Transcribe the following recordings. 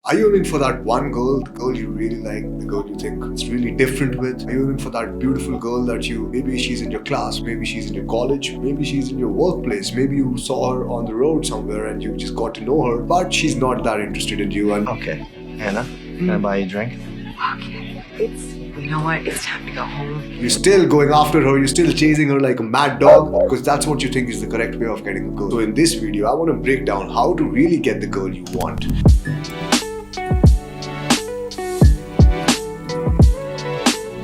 Are you aiming for that one girl, the girl you really like, the girl you think it's really different with? Are you aiming for that beautiful girl that maybe she's in your class, maybe she's in your college, maybe she's in your workplace, maybe you saw her on the road somewhere and you just got to know her, but she's not that interested in you and Okay, Hannah, can I buy you a drink? Okay. You know what? It's time to go home. you're still going after her, you're still chasing her like a mad dog because that's what you think is the correct way of getting a girl. So in this video, I want to break down how to really get the girl you want.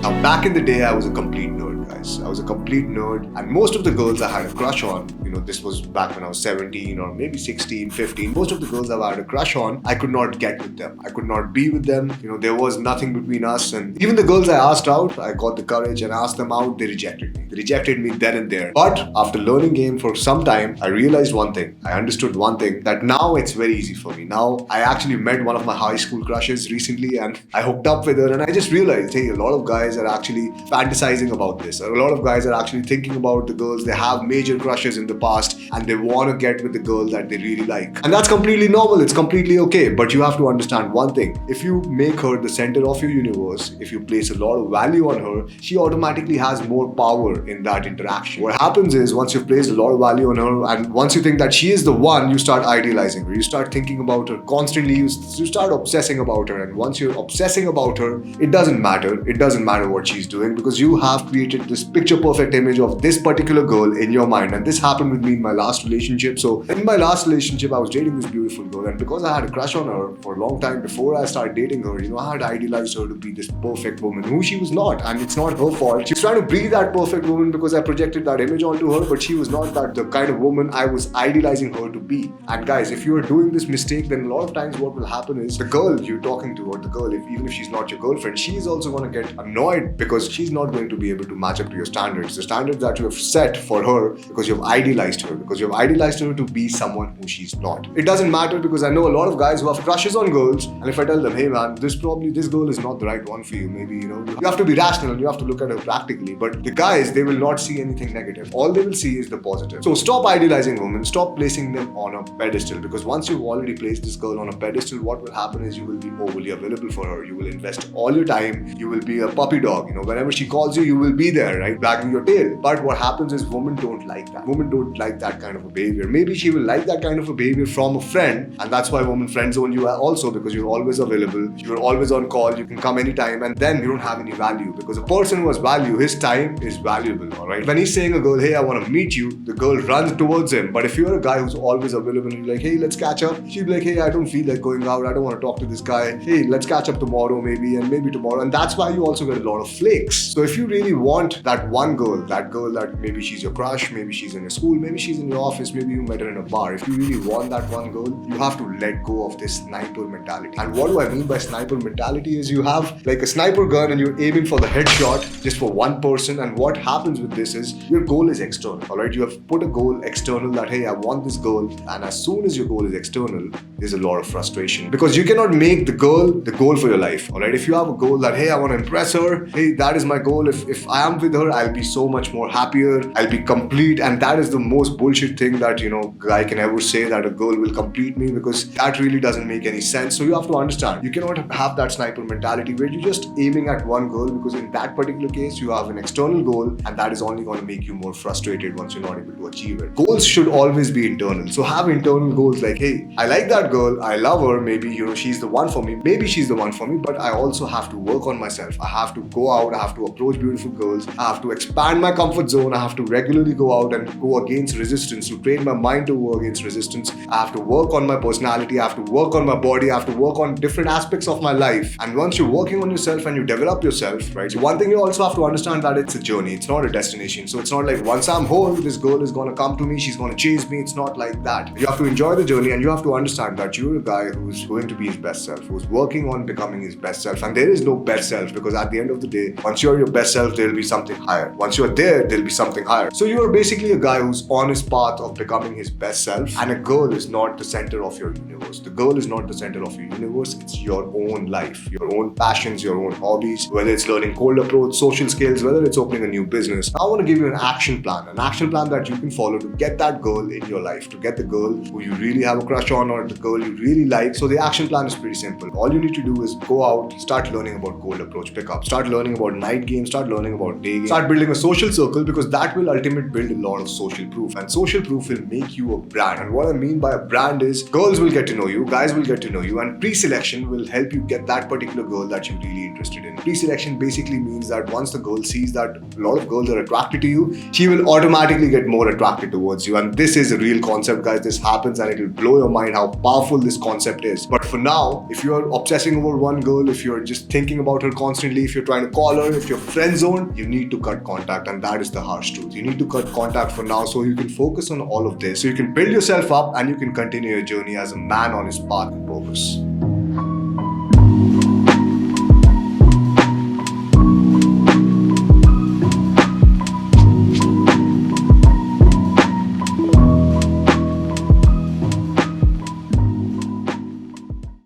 Now, back in the day, I was a complete nerd, guys. I was a complete nerd, and most of the girls I had a crush on, this was back when I was 17 or maybe 16, 15. Most of the girls I had a crush on, I could not get with them. I could not be with them. There was nothing between us. And even the girls I asked out, I got the courage and asked them out, they rejected me. They rejected me then and there. But after learning game for some time, I realized one thing. I understood one thing, that now it's very easy for me. Now, I actually met one of my high school crushes recently and I hooked up with her and I just realized, hey, a lot of guys are actually fantasizing about this. A lot of guys are actually thinking about the girls. They have major crushes in the past and they want to get with the girl that they really like. And that's completely normal. It's completely okay. But you have to understand one thing. If you make her the center of your universe, if you place a lot of value on her, she automatically has more power in that interaction. What happens is once you've placed a lot of value on her and once you think that she is the one, you start idealizing her. You start thinking about her constantly. You start obsessing about her. And once you're obsessing about her, it doesn't matter. It doesn't matter what she's doing because you have created this picture perfect image of this particular girl in your mind. And this happened with me in my last relationship. So in my last relationship, I was dating this beautiful girl, and because I had a crush on her for a long time before I started dating her, I had idealized her to be this perfect woman who she was not, and it's not her fault. She was trying to be that perfect woman because I projected that image onto her, but she was not the kind of woman I was idealizing her to be. And guys, if you are doing this mistake, then a lot of times what will happen is the girl you're talking to, or the girl, even if she's not your girlfriend, she is also going to get annoyed because she's not going to be able to match up to your standards, the standards that you have set for her, because you've idealized her, because you've idealized her to be someone who she's not. It doesn't matter because I know a lot of guys who have crushes on girls, and if I tell them, hey man, this girl is not the right one for you, maybe you have to be rational and you have to look at her practically. But the guys, they will not see anything negative. All they will see is the positive. So stop idealizing women, stop placing them on a pedestal, because once you've already placed this girl on a pedestal, what will happen is you will be overly available for her. You will invest all your time. You will be a puppy dog. Whenever she calls you, you will be there, right, wagging your tail. But what happens is women don't like that. Women don't like that kind of a behavior. Maybe she will like that kind of a behavior from a friend, and that's why women friend zone you also, because you're always available, you're always on call, you can come anytime, and then you don't have any value, because a person who has value, his time is valuable. All right, when he's saying a girl, hey, I want to meet you, the girl runs towards him. But if you're a guy who's always available and you're like, hey, let's catch up, she'll be like, hey, I don't feel like going out, I don't want to talk to this guy, hey, let's catch up tomorrow, maybe tomorrow. And that's why you also get a lot of flakes. So if you really want that one girl, that maybe she's your crush, maybe she's in your school, maybe she's in your office, maybe you met her in a bar, if you really want that one girl, you have to let go of this sniper mentality. And what do I mean by sniper mentality is you have like a sniper gun and you're aiming for the headshot just for one person, and what happens with this is your goal is external. All right, you have put a goal external that, hey, I want this girl, and as soon as your goal is external, there's a lot of frustration because you cannot make the goal for your life. All right, if you have a goal that, hey, I want to impress her, hey, that is my goal, if I am with her, I'll be so much more happier, I'll be complete. And that is the most bullshit thing that guy can ever say, that a girl will complete me, because that really doesn't make any sense. So you have to understand, you cannot have that sniper mentality where you're just aiming at one girl, because in that particular case you have an external goal, and that is only going to make you more frustrated once you're not able to achieve it. Goals should always be internal. So have internal goals like, hey, I like that girl, I love her, maybe she's the one for me, maybe she's the one for me, but I also have to work on myself. I have to go out, I have to approach beautiful girls, I have to expand my comfort zone, I have to regularly go out and go against resistance, to train my mind to go against resistance. I have to work on my personality, I have to work on my body, I have to work on different aspects of my life. And once you're working on yourself and you develop yourself, right, so one thing you also have to understand, that it's a journey, it's not a destination. So it's not like once I'm whole, this girl is going to come to me, she's going to chase me. It's not like that. You have to enjoy the journey, and you have to understand that you're a guy who's going to be his best self, who's working on becoming his best self. And there is no best self, because at the end of the day, once you're your best self, there'll be something higher. Once you're there'll be something higher. So you're basically a guy who's on his path of becoming his best self. And a girl is not the center of your universe. The girl is not the center of your universe. It's your own life, your own passions, your own hobbies, whether it's learning cold approach, social skills, whether it's opening a new business. I want to give you an action plan that you can follow to get that girl in your life, to get the girl who you really have a crush on or the girl you really like. So the action plan is pretty simple. All you need to do is go out, start learning about cold approach pickup, start learning about night games, start learning about day games, start building a social circle, because that will ultimately build a lot of social proof, and social proof will make you a brand. And what I mean by a brand is girls will get to know you, guys will get to know you, and pre-selection will help you get that particular girl that you're really interested in. Pre-selection basically means that once the girl sees that a lot of girls are attracted to you, she will automatically get more attracted towards you. And this is a real concept, guys. This happens and it will blow your mind how powerful this concept is. But for now, if you're obsessing over one girl, if you're just thinking about her constantly, if you're trying to call her, if you're friend zoned, you need to cut contact, and that is the harsh truth. You need to cut contact for now so you can focus on all of this, so you can build yourself up and you can continue your journey as a man on his path and purpose.